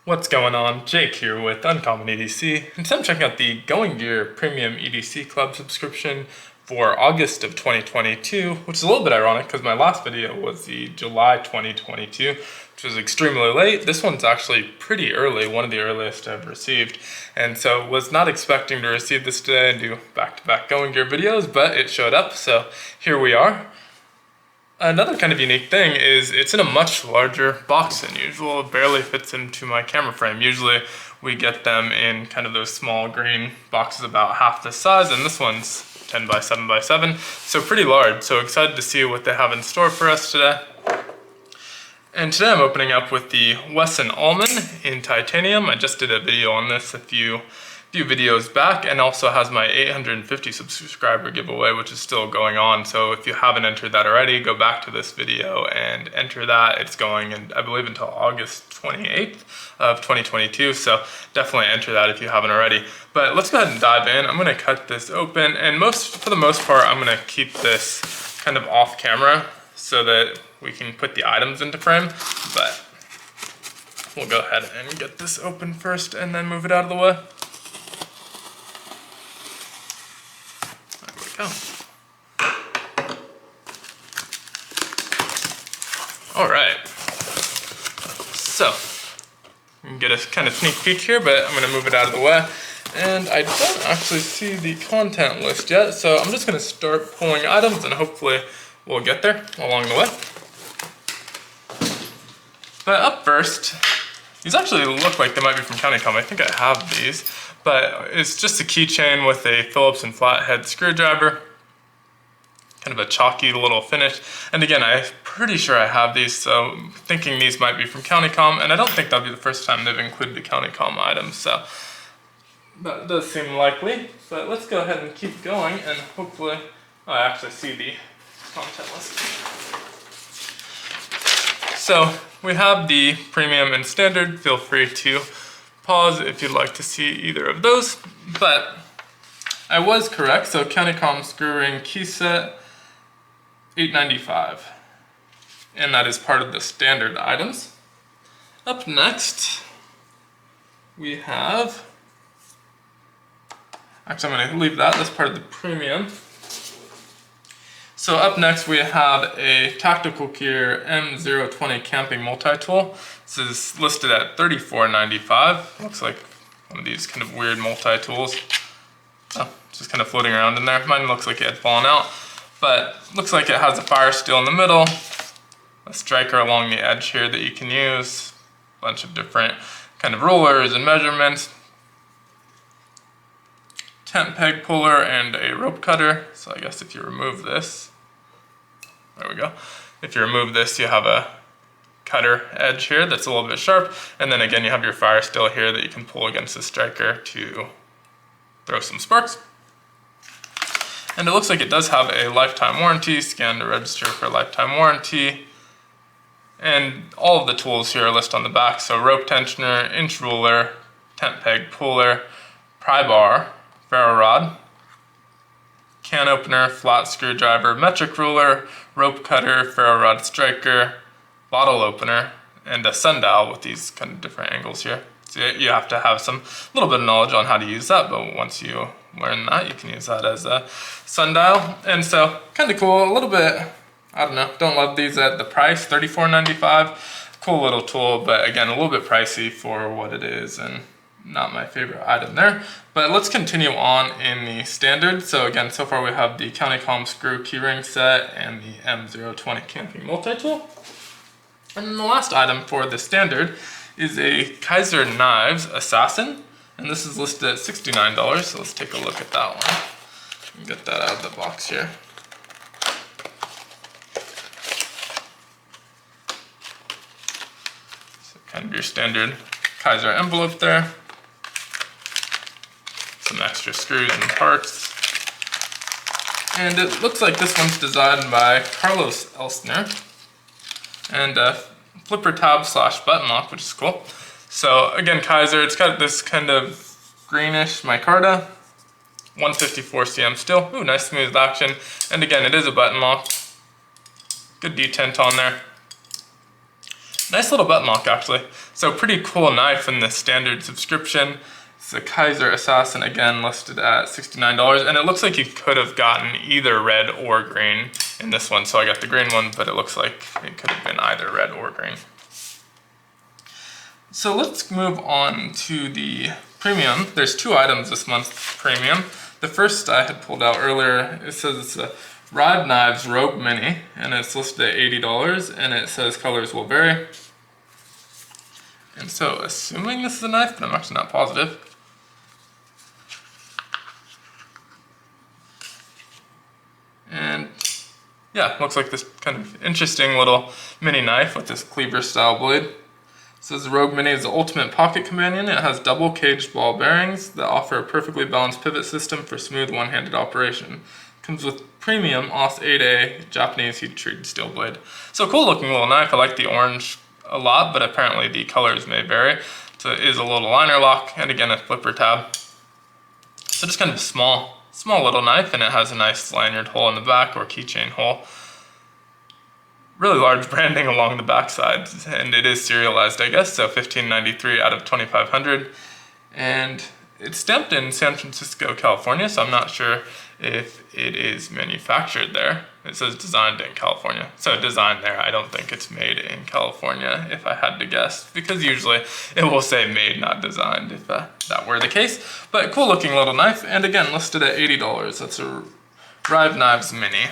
What's going on? Jake here with Uncommon EDC, and today I'm checking out the Going Gear Premium EDC Club subscription for August of 2022, which is a little bit ironic because my last video was the July 2022, which was extremely late. This one's actually pretty early, one of the earliest I've received, and so was not expecting to receive this today and do back-to-back Going Gear videos, but it showed up, so here we are. Another kind of unique thing is it's in a much larger box than usual. It barely fits into my camera frame. Usually we get them in kind of those small green boxes about half this size, and this one's 10 by 7 by 7, so pretty large. So excited to see what they have in store for us today. And today I'm opening up with the Wesson Allman in titanium. I just did a video on this a few videos back, and also has my 850 subscriber giveaway, which is still going on. So if you haven't entered that already, go back to this video and enter that. It's going in, I believe, until August 28th of 2022. So definitely enter that if you haven't already. But let's go ahead and dive in. I'm gonna cut this open, and for the most part, I'm gonna keep this kind of off camera so that we can put the items into frame. But we'll go ahead and get this open first and then move it out of the way. Go. All right, so you can get a kind of sneak peek here, but I'm gonna move it out of the way. And I don't actually see the content list yet, so I'm just gonna start pulling items and hopefully we'll get there along the way. But up first, these actually look like they might be from CountyComm. I think I have these. But it's just a keychain with a Phillips and flathead screwdriver. Kind of a chalky little finish. And again, I'm pretty sure I have these, so thinking these might be from CountyComm, and I don't think that'll be the first time they've included the CountyComm items, so that does seem likely. But let's go ahead and keep going, and hopefully, I actually see the content list. So we have the premium and standard. Feel free to pause if you'd like to see either of those, but I was correct. So CountyComm screw ring key set, $8.95, and that is part of the standard items. Up next, we have, actually I'm going to leave that, that's part of the premium. So up next we have a Tactical Gear M020 camping multi-tool. This is listed at $34.95. Looks like one of these kind of weird multi-tools. Oh, just kind of floating around in there. Mine looks like it had fallen out, but looks like it has a fire steel in the middle, a striker along the edge here that you can use, a bunch of different kind of rulers and measurements, tent peg puller and a rope cutter. So I guess if you remove this, there we go. If you remove this, you have a cutter edge here that's a little bit sharp, and then again you have your fire steel here that you can pull against the striker to throw some sparks. And it looks like it does have a lifetime warranty. Scan to register for a lifetime warranty. And all of the tools here are listed on the back. So rope tensioner, inch ruler, tent peg puller, pry bar, ferro rod, can opener, flat screwdriver, metric ruler, rope cutter, ferro rod striker, bottle opener, and a sundial with these kind of different angles here. So you have to have some little bit of knowledge on how to use that, but once you learn that, you can use that as a sundial. And so kind of cool, a little bit, I don't know, don't love these at the price, $34.95. Cool little tool, but again, a little bit pricey for what it is, and not my favorite item there. But let's continue on in the standard. So again, so far we have the CountyComm screw keyring set and the M020 camping multi-tool. And then the last item for the standard is a Kizer Knives Assassin, and this is listed at $69, so let's take a look at that one. Get that out of the box here. So kind of your standard Kizer envelope there. Some extra screws and parts. And it looks like this one's designed by Carlos Elsner. And flipper tab / button lock, which is cool. So again, Kizer, it's got this kind of greenish micarta, 154 cm steel. Ooh, nice smooth action. And again, it is a button lock. Good detent on there. Nice little button lock, actually. So pretty cool knife in the standard subscription. It's a Kizer Assasin, again listed at $69, and it looks like you could have gotten either red or green in this one. So I got the green one, but it looks like it could have been either red or green. So let's move on to the premium. There's 2 items this month premium. The first I had pulled out earlier, it says it's a Rive Knives Rogue Mini, and it's listed at $80, and it says colors will vary. And so, assuming this is a knife, but I'm actually not positive. And yeah, looks like this kind of interesting little mini knife with this cleaver style blade. It says the Rogue Mini is the ultimate pocket companion. It has double caged ball bearings that offer a perfectly balanced pivot system for smooth one-handed operation. Comes with premium OS 8A Japanese heat-treated steel blade. So cool looking little knife. I like the orange a lot, but apparently the colors may vary. So it is a little liner lock, and again a flipper tab. So just kind of small little knife, and it has a nice lanyard hole in the back or keychain hole. Really large branding along the back side, and it is serialized, I guess, so $15.93 out of $2,500. And it's stamped in San Francisco, California, so I'm not sure if it is manufactured there. It says designed in California. So designed there, I don't think it's made in California, if I had to guess, because usually it will say made, not designed, if that were the case. But cool looking little knife, and again, listed at $80. That's a Rive Knives Mini.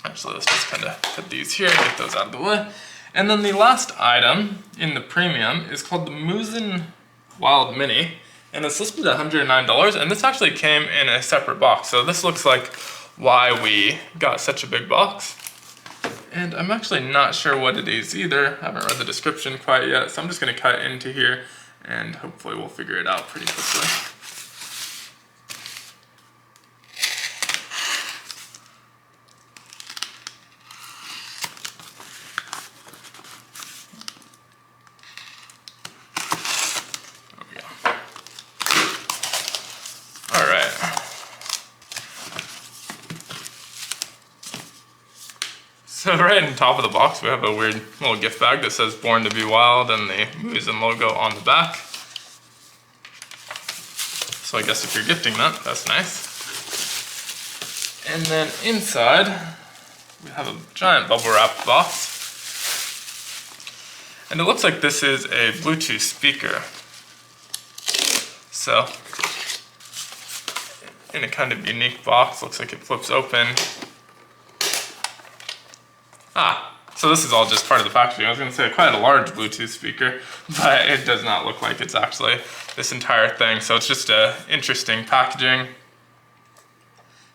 Actually, let's just kind of put these here and get those out of the way. And then the last item in the premium is called the Muzen Wild Mini, and it's listed at $109, and this actually came in a separate box. So this looks like why we got such a big box. And I'm actually not sure what it is either. I haven't read the description quite yet, so I'm just gonna cut into here and hopefully we'll figure it out pretty quickly. So right on top of the box we have a weird little gift bag that says Born to be Wild and the Muzen logo on the back. So I guess if you're gifting that, that's nice. And then inside we have a giant bubble wrap box. And it looks like this is a Bluetooth speaker. So in a kind of unique box, looks like it flips open. So this is all just part of the packaging. I was going to say quite a large Bluetooth speaker, but it does not look like it's actually this entire thing. So it's just interesting packaging.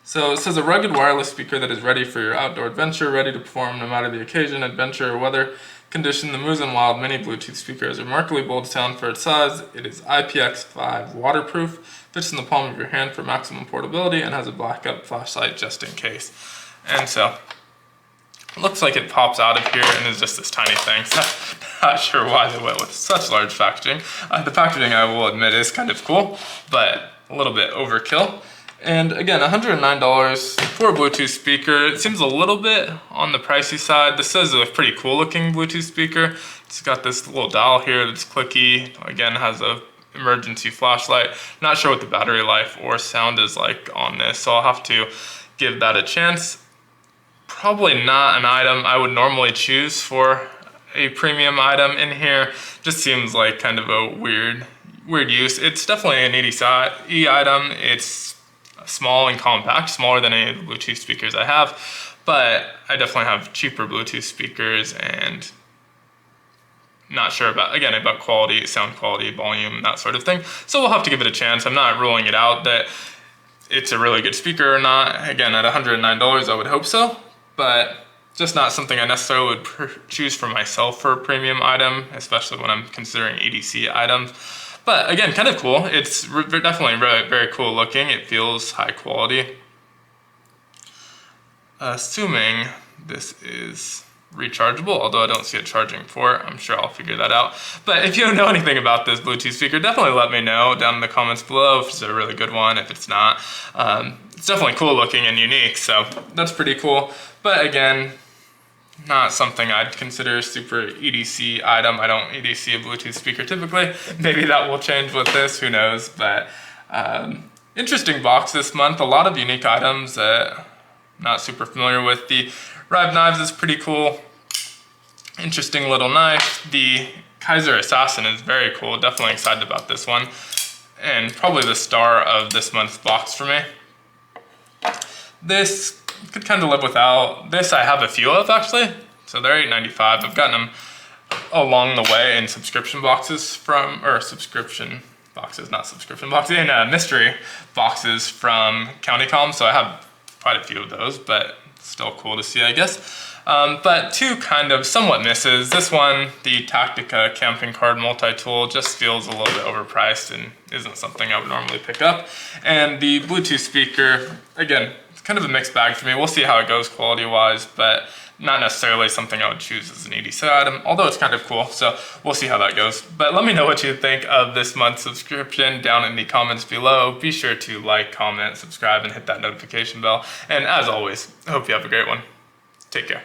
So it says a rugged wireless speaker that is ready for your outdoor adventure, ready to perform no matter the occasion, adventure, or weather condition. The Muzen Wild Mini Bluetooth speaker has a remarkably bold sound for its size. It is IPX5 waterproof, fits in the palm of your hand for maximum portability, and has a backup flashlight just in case. And so it looks like it pops out of here and is just this tiny thing. So not sure why they went with such large packaging. The packaging, I will admit, is kind of cool, but a little bit overkill. And again, $109 for a Bluetooth speaker. It seems a little bit on the pricey side. This is a pretty cool looking Bluetooth speaker. It's got this little dial here that's clicky. Again, has a emergency flashlight. Not sure what the battery life or sound is like on this, so I'll have to give that a chance. Probably not an item I would normally choose for a premium item in here. Just seems like kind of a weird use. It's definitely an EDC item. It's small and compact, smaller than any of the Bluetooth speakers I have, but I definitely have cheaper Bluetooth speakers and not sure about quality, sound quality, volume, that sort of thing. So we'll have to give it a chance. I'm not ruling it out that it's a really good speaker or not. Again, at $109, I would hope so, but just not something I necessarily would choose for myself for a premium item, especially when I'm considering EDC items. But again, kind of cool. It's definitely very, very cool looking. It feels high quality. Assuming this is rechargeable, although I don't see a charging port. I'm sure I'll figure that out. But if you know anything about this Bluetooth speaker, definitely let me know down in the comments below if it's a really good one, if it's not. It's definitely cool looking and unique, so that's pretty cool. But again, Not something I'd consider a super EDC item. I don't EDC a Bluetooth speaker typically. Maybe that will change with this, who knows. But interesting box this month. A lot of unique items that I'm not super familiar with. The Rive Knives is pretty cool. Interesting little knife. The Kizer Assasin is very cool. Definitely excited about this one. And probably the star of this month's box for me. This could kind of live without. This I have a few of actually. So they're $8.95. I've gotten them along the way in subscription boxes from, or subscription boxes, not subscription boxes, in mystery boxes from CountyComm. So I have quite a few of those, but still cool to see, I guess. But two kind of somewhat misses. This one, the Tactica camping card multi-tool, just feels a little bit overpriced and isn't something I would normally pick up. And the Bluetooth speaker, again, it's kind of a mixed bag for me. We'll see how it goes quality-wise, but not necessarily something I would choose as an EDC item, although it's kind of cool, so we'll see how that goes. But let me know what you think of this month's subscription down in the comments below. Be sure to like, comment, subscribe, and hit that notification bell. And as always, I hope you have a great one. Take care.